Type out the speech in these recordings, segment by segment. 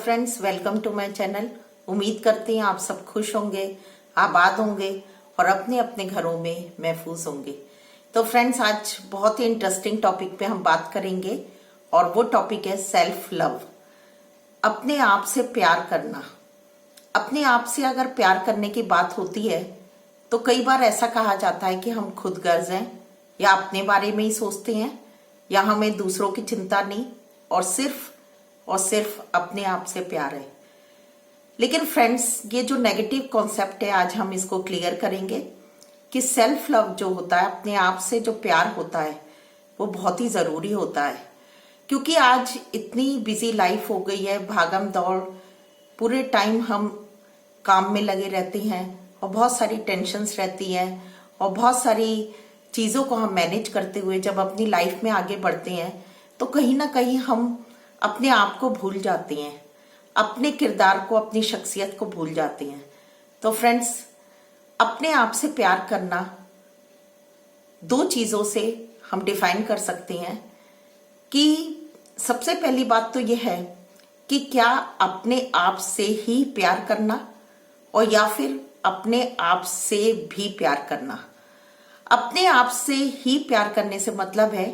Friends, welcome to my channel. उम्मीद करती हैं आप सब खुश होंगे, आबाद होंगे और अपने अपने घरों में महफूज होंगे। तो फ्रेंड्स, आज बहुत ही इंटरेस्टिंग टॉपिक पे हम बात करेंगे और वो टॉपिक है सेल्फ लव। अपने आप से प्यार करना। अपने आप से अगर प्यार करने की बात होती है तो कई बार ऐसा कहा जाता है कि हम खुद गर्ज हैं या अपने बारे में ही सोचते हैं या हमें दूसरों की चिंता नहीं और सिर्फ अपने आप से प्यार है। लेकिन फ्रेंड्स, ये जो नेगेटिव कॉन्सेप्ट है आज हम इसको क्लियर करेंगे कि सेल्फ लव जो होता है, अपने आप से जो प्यार होता है, वो बहुत ही जरूरी होता है। क्योंकि आज इतनी बिजी लाइफ हो गई है, भागम दौड़, पूरे टाइम हम काम में लगे रहते हैं और बहुत सारी टेंशन्स रहती हैं और बहुत सारी चीज़ों को हम मैनेज करते हुए जब अपनी लाइफ में आगे बढ़ते हैं तो कहीं ना कहीं हम अपने आप को भूल जाते हैं, अपने किरदार को, अपनी शख्सियत को भूल जाते हैं। तो फ्रेंड्स, अपने आप से प्यार करना दो चीज़ों से हम डिफाइन कर सकते हैं कि सबसे पहली बात तो यह है कि क्या अपने आप से ही प्यार करना और या फिर अपने आप से भी प्यार करना। अपने आप से ही प्यार करने से मतलब है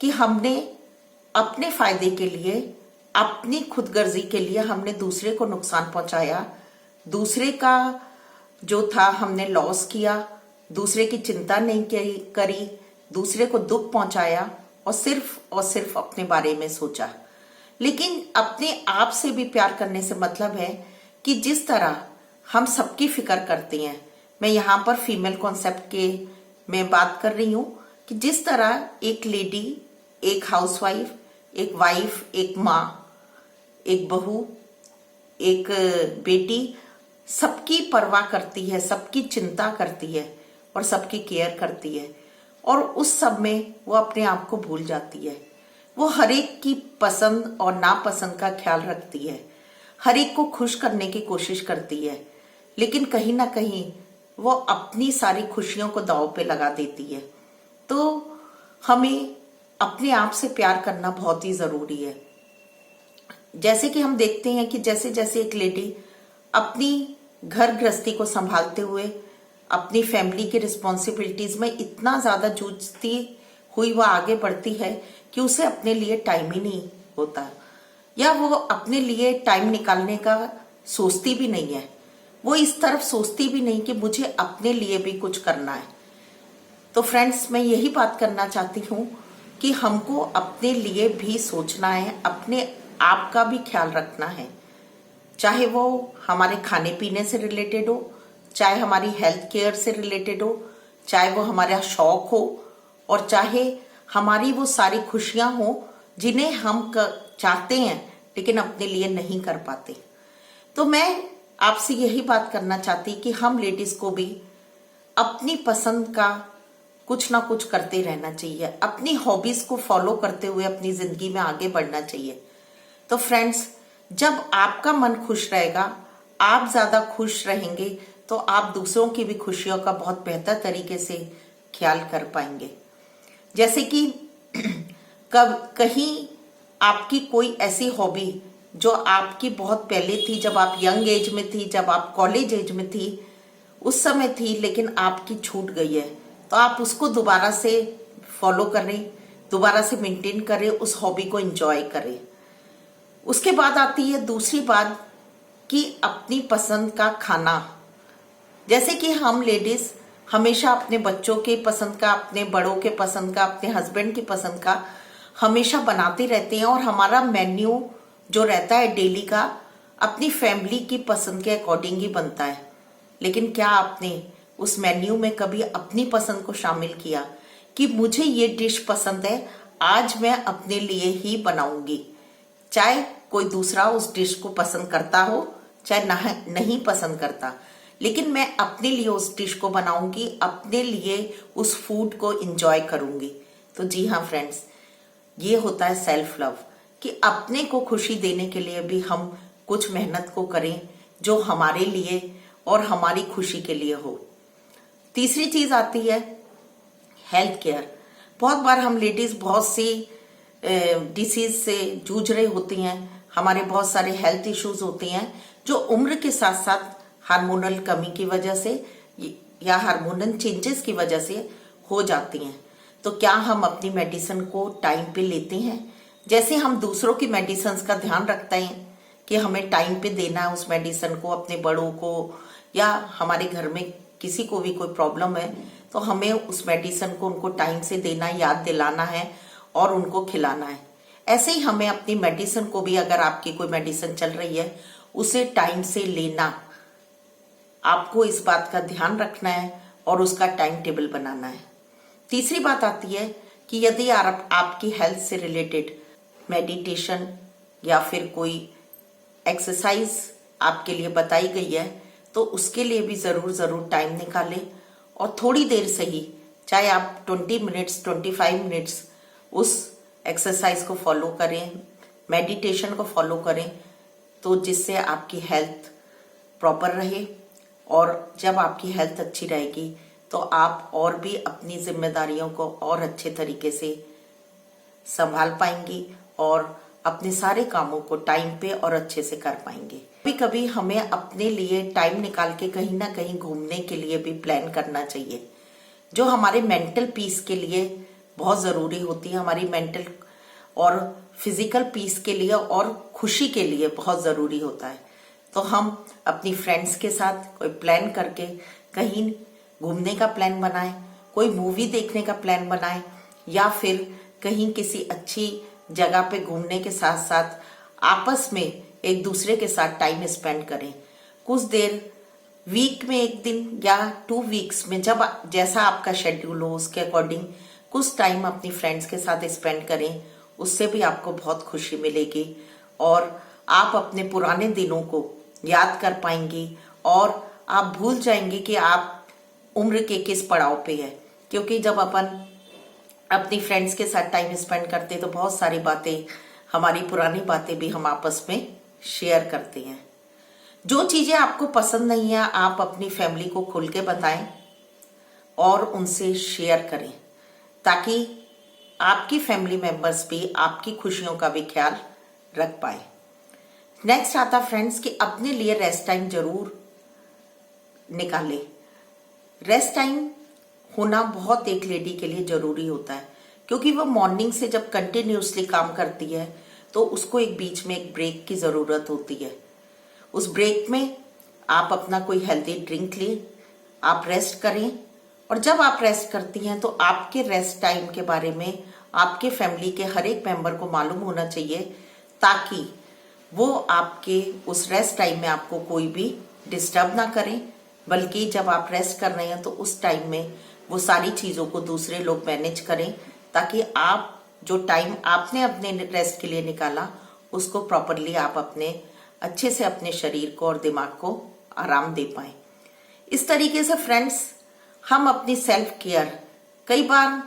कि हमने अपने फायदे के लिए, अपनी खुदगर्जी के लिए हमने दूसरे को नुकसान पहुंचाया, दूसरे का जो था हमने लॉस किया, दूसरे की चिंता नहीं करी, दूसरे को दुख पहुंचाया और सिर्फ अपने बारे में सोचा। लेकिन अपने आप से भी प्यार करने से मतलब है कि जिस तरह हम सबकी फिक्र करते हैं, मैं यहाँ पर फीमेल कॉन्सेप्ट के मैं बात कर रही हूँ कि जिस तरह एक लेडी, एक हाउसवाइफ, एक वाइफ, एक माँ, एक बहू, एक बेटी सबकी परवाह करती है, सबकी चिंता करती है और सबकी केयर करती है और उस सब में वो अपने आप को भूल जाती है। वो हर एक की पसंद और नापसंद का ख्याल रखती है, हर एक को खुश करने की कोशिश करती है, लेकिन कहीं ना कहीं वो अपनी सारी खुशियों को दांव पे लगा देती है। तो हमें अपने आप से प्यार करना बहुत ही जरूरी है। जैसे कि हम देखते हैं कि जैसे जैसे एक लेडी अपनी घर गृहस्थी को संभालते हुए अपनी फैमिली की रिस्पॉन्सिबिलिटीज में इतना ज्यादा जूझती हुई वह आगे बढ़ती है कि उसे अपने लिए टाइम ही नहीं होता या वो अपने लिए टाइम निकालने का सोचती भी नहीं है। वो इस तरफ सोचती भी नहीं कि मुझे अपने लिए भी कुछ करना है। तो फ्रेंड्स, मैं यही बात करना चाहती हूँ कि हमको अपने लिए भी सोचना है, अपने आप का भी ख्याल रखना है, चाहे वो हमारे खाने पीने से रिलेटेड हो, चाहे हमारी हेल्थ केयर से रिलेटेड हो, चाहे वो हमारा शौक हो और चाहे हमारी वो सारी खुशियां हो जिन्हें हम चाहते हैं लेकिन अपने लिए नहीं कर पाते। तो मैं आपसे यही बात करना चाहती कि हम लेडीज को भी अपनी पसंद का कुछ ना कुछ करते रहना चाहिए, अपनी हॉबीज को फॉलो करते हुए अपनी जिंदगी में आगे बढ़ना चाहिए। तो फ्रेंड्स, जब आपका मन खुश रहेगा, आप ज्यादा खुश रहेंगे तो आप दूसरों की भी खुशियों का बहुत बेहतर तरीके से ख्याल कर पाएंगे। जैसे कि कहीं आपकी कोई ऐसी हॉबी जो आपकी बहुत पहले थी, जब आप यंग एज में थी, जब आप कॉलेज एज में थी, उस समय थी, लेकिन आपकी छूट गई है, तो आप उसको दोबारा से फॉलो करें, दोबारा से मेंटेन करें, उस हॉबी को एंजॉय करें। उसके बाद आती है दूसरी बात कि अपनी पसंद का खाना। जैसे कि हम लेडीज हमेशा अपने बच्चों के पसंद का, अपने बड़ों के पसंद का, अपने हस्बैंड की पसंद का हमेशा बनाते रहते हैं और हमारा मेन्यू जो रहता है डेली का अपनी फैमिली की पसंद के अकॉर्डिंग ही बनता है। लेकिन क्या आपने उस मेन्यू में कभी अपनी पसंद को शामिल किया कि मुझे ये डिश पसंद है, आज मैं अपने लिए ही बनाऊंगी, चाहे कोई दूसरा उस डिश को पसंद करता हो चाहे नहीं पसंद करता, लेकिन मैं अपने लिए उस डिश को बनाऊंगी, अपने लिए उस फूड को एंजॉय करूंगी। तो जी हाँ फ्रेंड्स, ये होता है सेल्फ लव कि अपने को खुशी देने के लिए भी हम कुछ मेहनत को करें जो हमारे लिए और हमारी खुशी के लिए हो। तीसरी चीज आती है हेल्थ केयर। बहुत बार हम लेडीज बहुत सी डिसीज से जूझ रहे होती हैं, हमारे बहुत सारे हेल्थ इश्यूज होते हैं जो उम्र के साथ साथ हार्मोनल कमी की वजह से या हार्मोनल चेंजेस की वजह से हो जाती हैं। तो क्या हम अपनी मेडिसिन को टाइम पे लेते हैं? जैसे हम दूसरों की मेडिसिन का ध्यान रखते हैं कि हमें टाइम पे देना है उस मेडिसिन को, अपने बड़ों को या हमारे घर में किसी को भी कोई प्रॉब्लम है तो हमें उस मेडिसिन को उनको टाइम से देना, याद दिलाना है और उनको खिलाना है। ऐसे ही हमें अपनी मेडिसिन को भी, अगर आपकी कोई मेडिसिन चल रही है, उसे टाइम से लेना, आपको इस बात का ध्यान रखना है और उसका टाइम टेबल बनाना है। तीसरी बात आती है कि यदि आपकी हेल्थ से रिलेटेड मेडिटेशन या फिर कोई एक्सरसाइज आपके लिए बताई गई है तो उसके लिए भी जरूर टाइम निकालें और थोड़ी देर से ही, चाहे आप 20 मिनट्स 25 मिनट्स उस एक्सरसाइज को फॉलो करें, मेडिटेशन को फॉलो करें, तो जिससे आपकी हेल्थ प्रॉपर रहे। और जब आपकी हेल्थ अच्छी रहेगी तो आप और भी अपनी जिम्मेदारियों को और अच्छे तरीके से संभाल पाएंगी और अपने सारे कामों को टाइम पे और अच्छे से कर पाएंगे। कभी कभी हमें अपने लिए टाइम निकाल के कहीं ना कहीं घूमने के लिए भी प्लान करना चाहिए, जो हमारे मेंटल पीस के लिए बहुत ज़रूरी होती है, हमारी मेंटल और फिजिकल पीस के लिए और खुशी के लिए बहुत ज़रूरी होता है। तो हम अपनी फ्रेंड्स के साथ कोई प्लान करके कहीं घूमने का प्लान बनाएं, कोई मूवी देखने का प्लान बनाएं या फिर कहीं किसी अच्छी जगह पे घूमने के साथ साथ आपस में एक दूसरे के साथ टाइम स्पेंड करें। कुछ देर वीक में एक दिन या 2 वीक्स में, जब जैसा आपका शेड्यूल हो उसके अकॉर्डिंग कुछ टाइम अपनी फ्रेंड्स के साथ स्पेंड करें। उससे भी आपको बहुत खुशी मिलेगी और आप अपने पुराने दिनों को याद कर पाएंगी और आप भूल जाएंगे कि आप उम्र के किस पड़ाव पे है। क्योंकि जब अपन अपनी फ्रेंड्स के साथ टाइम स्पेंड करते तो बहुत सारी बातें, हमारी पुरानी बातें भी हम आपस में शेयर करते हैं। जो चीजें आपको पसंद नहीं है आप अपनी फैमिली को खुल के बताएं और उनसे शेयर करें, ताकि आपकी फैमिली मेंबर्स भी आपकी खुशियों का भी ख्याल रख पाए। नेक्स्ट आता फ्रेंड्स कि अपने लिए रेस्ट टाइम जरूर निकालें। रेस्ट टाइम होना बहुत एक लेडी के लिए जरूरी होता है, क्योंकि वो मॉर्निंग से जब कंटिन्यूसली काम करती है तो उसको एक बीच में एक ब्रेक की जरूरत होती है। उस ब्रेक में आप अपना कोई हेल्दी ड्रिंक लें, आप रेस्ट करें और जब आप रेस्ट करती हैं तो आपके रेस्ट टाइम के बारे में आपके फैमिली के हर एक मेंबर को मालूम होना चाहिए, ताकि वो आपके उस रेस्ट टाइम में आपको कोई भी डिस्टर्ब ना करें, बल्कि जब आप रेस्ट कर रहे हैं तो उस टाइम में वो सारी चीज़ों को दूसरे लोग मैनेज करें, ताकि आप जो टाइम आपने अपने रेस्ट के लिए निकाला उसको प्रॉपरली आप अपने अच्छे से अपने शरीर को और दिमाग को आराम दे पाए। इस तरीके से फ्रेंड्स हम अपनी सेल्फ केयर, कई बार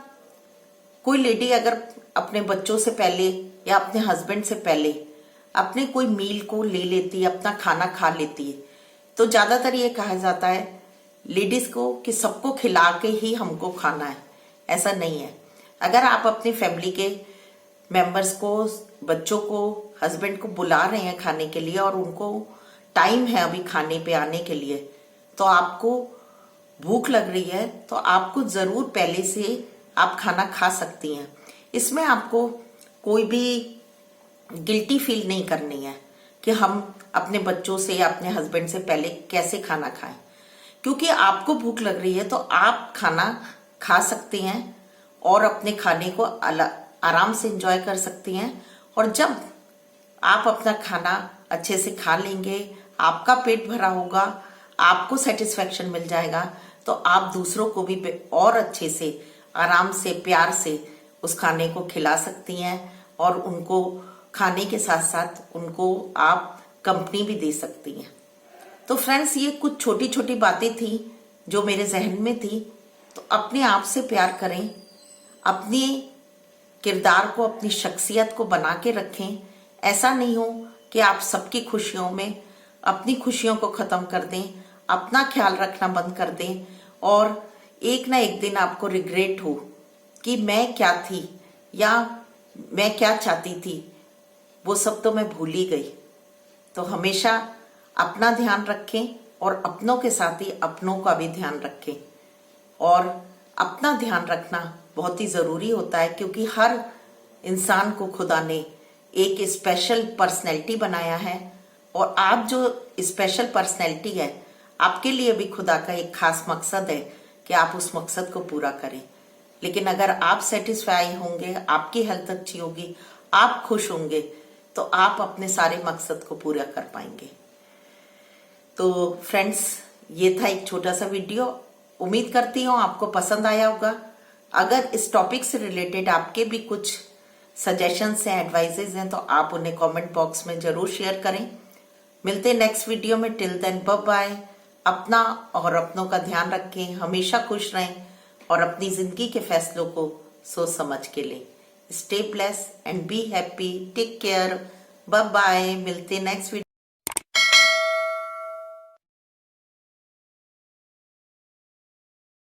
कोई लेडी अगर अपने बच्चों से पहले या अपने हस्बैंड से पहले अपने कोई मील को ले लेती है, अपना खाना खा लेती है, तो ज्यादातर ये कहा जाता है लेडीज को कि सबको खिला के ही हमको खाना है। ऐसा नहीं है। अगर आप अपनी फैमिली के मेंबर्स को, बच्चों को, हस्बैंड को बुला रहे हैं खाने के लिए और उनको टाइम है अभी खाने पे आने के लिए, तो आपको भूख लग रही है तो आपको जरूर पहले से आप खाना खा सकती हैं। इसमें आपको कोई भी गिल्टी फील नहीं करनी है कि हम अपने बच्चों से या अपने हस्बैंड से पहले कैसे खाना खाएं, क्योंकि आपको भूख लग रही है तो आप खाना खा सकते हैं और अपने खाने को आराम से एंजॉय कर सकती हैं। और जब आप अपना खाना अच्छे से खा लेंगे, आपका पेट भरा होगा, आपको सेटिस्फेक्शन मिल जाएगा, तो आप दूसरों को भी और अच्छे से, आराम से, प्यार से उस खाने को खिला सकती हैं और उनको खाने के साथ साथ उनको आप कंपनी भी दे सकती हैं। तो फ्रेंड्स ये कुछ छोटी छोटी बातें थी जो मेरे जहन में थी। तो अपने आप से प्यार करें, अपने किरदार को, अपनी शख्सियत को बना के रखें। ऐसा नहीं हो कि आप सबकी खुशियों में अपनी खुशियों को खत्म कर दें, अपना ख्याल रखना बंद कर दें और एक ना एक दिन आपको रिग्रेट हो कि मैं क्या थी या मैं क्या चाहती थी। वो सब तो मैं भूल ही गई। तो हमेशा अपना ध्यान रखें और अपनों के साथ ही अपनों का भी ध्यान रखें। और अपना ध्यान रखना बहुत ही ज़रूरी होता है, क्योंकि हर इंसान को खुदा ने एक स्पेशल पर्सनैलिटी बनाया है, और आप जो स्पेशल पर्सनैलिटी है, आपके लिए भी खुदा का एक खास मकसद है कि आप उस मकसद को पूरा करें। लेकिन अगर आप सेटिस्फाई होंगे, आपकी हेल्थ अच्छी होगी, आप खुश होंगे, तो आप अपने सारे मकसद को पूरा कर पाएंगे। तो फ्रेंड्स, ये था एक छोटा सा वीडियो। उम्मीद करती हूँ आपको पसंद आया होगा। अगर इस टॉपिक से रिलेटेड आपके भी कुछ सजेशंस हैं, एडवाइजेज हैं, तो आप उन्हें कमेंट बॉक्स में जरूर शेयर करें। मिलते हैं नेक्स्ट वीडियो में। Till then bye bye. अपना और अपनों का ध्यान रखें, हमेशा खुश रहें और अपनी जिंदगी के फैसलों को सोच समझ के लें। Stay blessed and be happy. Take care. Bye bye. मिलते हैं नेक्स्ट वीडियो।